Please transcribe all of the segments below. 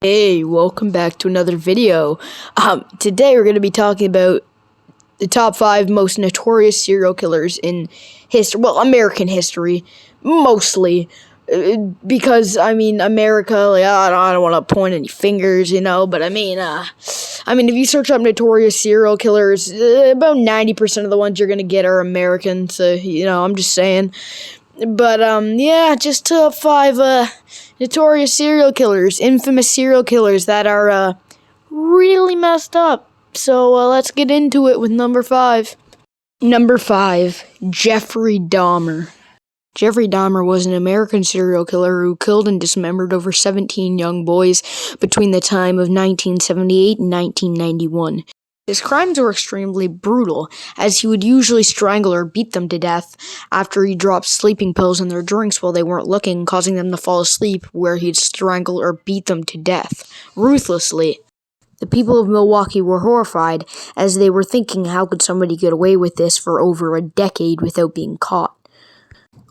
Hey, welcome back to another video. Today we're going to be talking about the top 5 most notorious serial killers in history, well, American history, mostly, because, America, I don't want to point any fingers, but if you search up notorious serial killers, about 90% of the ones you're going to get are American, so, I'm just saying. But, just top 5, notorious serial killers, infamous serial killers that are, really messed up. So, let's get into it with number 5. Number 5, Jeffrey Dahmer. Jeffrey Dahmer was an American serial killer who killed and dismembered over 17 young boys between the time of 1978 and 1991. His crimes were extremely brutal, as he would usually strangle or beat them to death after he dropped sleeping pills in their drinks while they weren't looking, causing them to fall asleep, where he'd strangle or beat them to death, ruthlessly. The people of Milwaukee were horrified, as they were thinking, how could somebody get away with this for over a decade without being caught?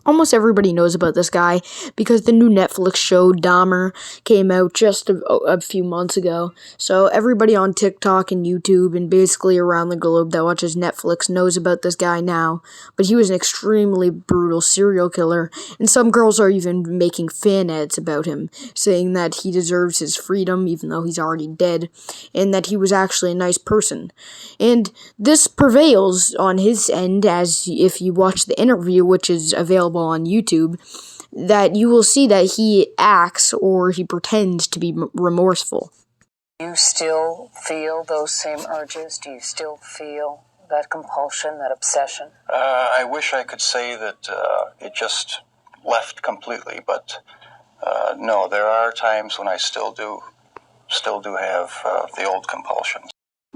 Almost everybody knows about this guy because the new Netflix show Dahmer came out just a few months ago. So everybody on TikTok and YouTube and basically around the globe that watches Netflix knows about this guy now. But he was an extremely brutal serial killer, and some girls are even making fan ads about him, saying that he deserves his freedom even though he's already dead, and that he was actually a nice person. And this prevails on his end, as if you watch the interview, which is available on YouTube, that you will see that he acts or he pretends to be remorseful. Do you still feel those same urges? Do you still feel that compulsion, that obsession? I wish I could say that it just left completely, but no, there are times when I still do have the old compulsions.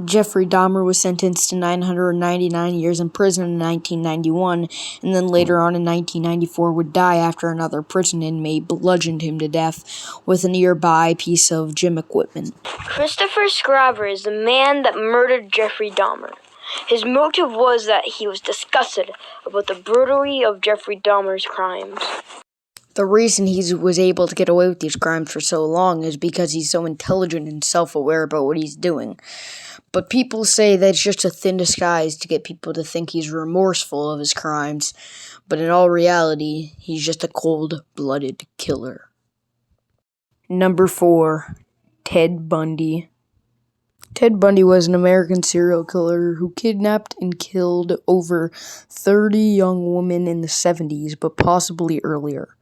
Jeffrey Dahmer was sentenced to 999 years in prison in 1991, and then later on in 1994 would die after another prison inmate bludgeoned him to death with a nearby piece of gym equipment. Christopher Scraver is the man that murdered Jeffrey Dahmer. His motive was that he was disgusted about the brutality of Jeffrey Dahmer's crimes. The reason he was able to get away with these crimes for so long is because he's so intelligent and self-aware about what he's doing. But people say that it's just a thin disguise to get people to think he's remorseful of his crimes. But in all reality, he's just a cold-blooded killer. Number 4, Ted Bundy. Ted Bundy was an American serial killer who kidnapped and killed over 30 young women in the 70s, but possibly earlier.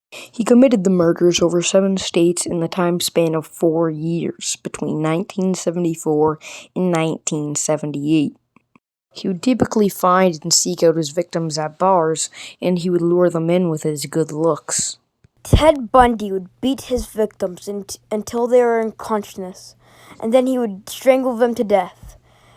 He committed the murders over 7 states in the time span of 4 years, between 1974 and 1978. He would typically find and seek out his victims at bars, and he would lure them in with his good looks. Ted Bundy would beat his victims until they were unconscious, and then he would strangle them to death.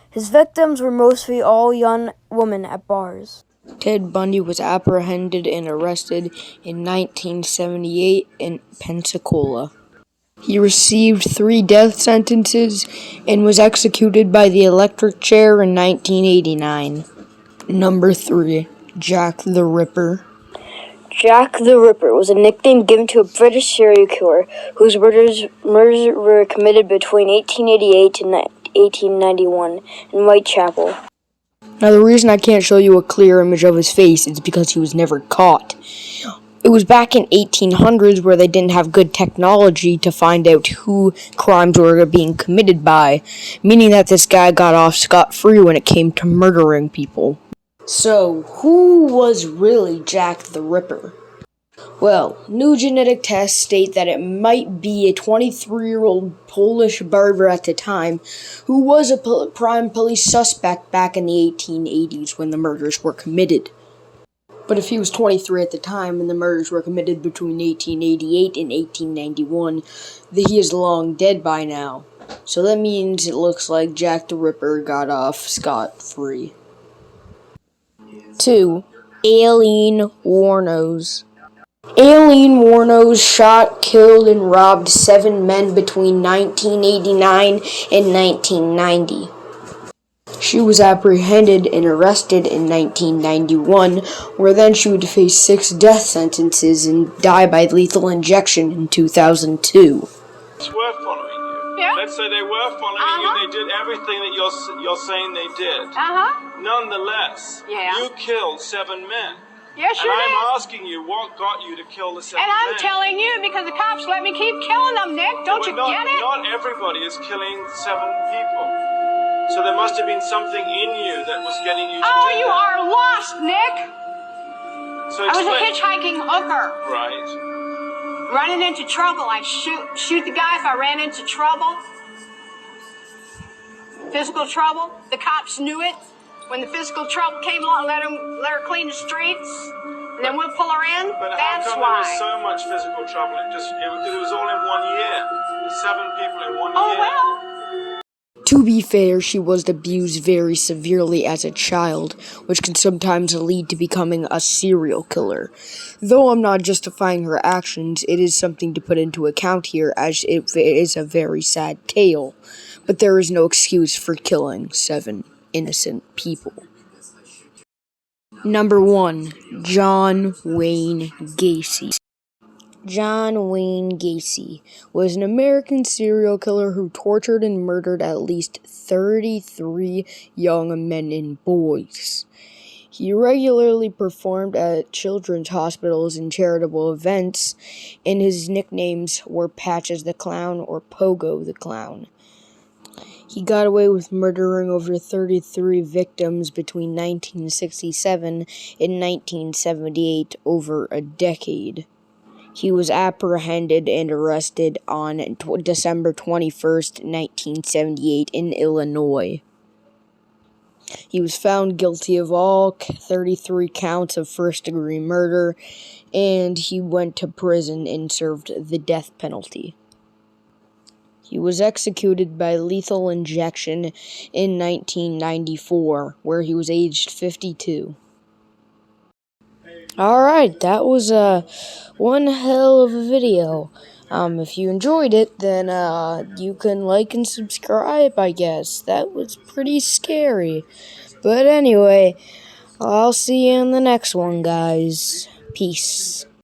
His victims were mostly all young women at bars. Ted Bundy was apprehended and arrested in 1978 in Pensacola. He received 3 death sentences and was executed by the electric chair in 1989. Number 3, Jack the Ripper. Jack the Ripper was a nickname given to a British serial killer whose murders were committed between 1888 and 1891 in Whitechapel. Now, the reason I can't show you a clear image of his face is because he was never caught. It was back in 1800s where they didn't have good technology to find out who crimes were being committed by, meaning that this guy got off scot-free when it came to murdering people. So, who was really Jack the Ripper? Well, new genetic tests state that it might be a 23-year-old Polish barber at the time who was a prime police suspect back in the 1880s when the murders were committed. But if he was 23 at the time and the murders were committed between 1888 and 1891, he is long dead by now. So that means it looks like Jack the Ripper got off scot-free. 2. Aileen Wuornos. Aileen Wuornos shot, killed, and robbed 7 men between 1989 and 1990. She was apprehended and arrested in 1991, where then she would face 6 death sentences and die by lethal injection in 2002. were following you. Yeah. Let's say they were following you. They did everything that you're saying they did. Nonetheless, you killed 7 men. Yes, you and did. I'm asking you, what got you to kill the 7 And I'm men? telling you because the cops let me keep killing them, Nick. Don't you get it? Not everybody is killing 7 people. So there must have been something in you that was getting you to do you that. are lost, Nick. So I was a hitchhiking hooker. Right. Running into trouble. I'd shoot the guy if I ran into trouble. Physical trouble. The cops knew it. When the physical trouble came along, let her clean the streets. And then we'll pull her in. But That's how come why. there was so much physical trouble? Because it was all in 1 year. 7 people in 1 Oh, year. well. To be fair, she was abused very severely as a child, which can sometimes lead to becoming a serial killer. Though I'm not justifying her actions, it is something to put into account here, as it is a very sad tale. But there is no excuse for killing 7 innocent people. Number 1. John Wayne Gacy. John Wayne Gacy was an American serial killer who tortured and murdered at least 33 young men and boys. He regularly performed at children's hospitals and charitable events, and his nicknames were Patches the Clown or Pogo the Clown. He got away with murdering over 33 victims between 1967 and 1978, over a decade. He was apprehended and arrested on December 21st, 1978 in Illinois. He was found guilty of all 33 counts of first-degree murder, and he went to prison and served the death penalty. He was executed by lethal injection in 1994, where he was aged 52. Alright, that was one hell of a video. If you enjoyed it, then you can like and subscribe, I guess. That was pretty scary. But anyway, I'll see you in the next one, guys. Peace.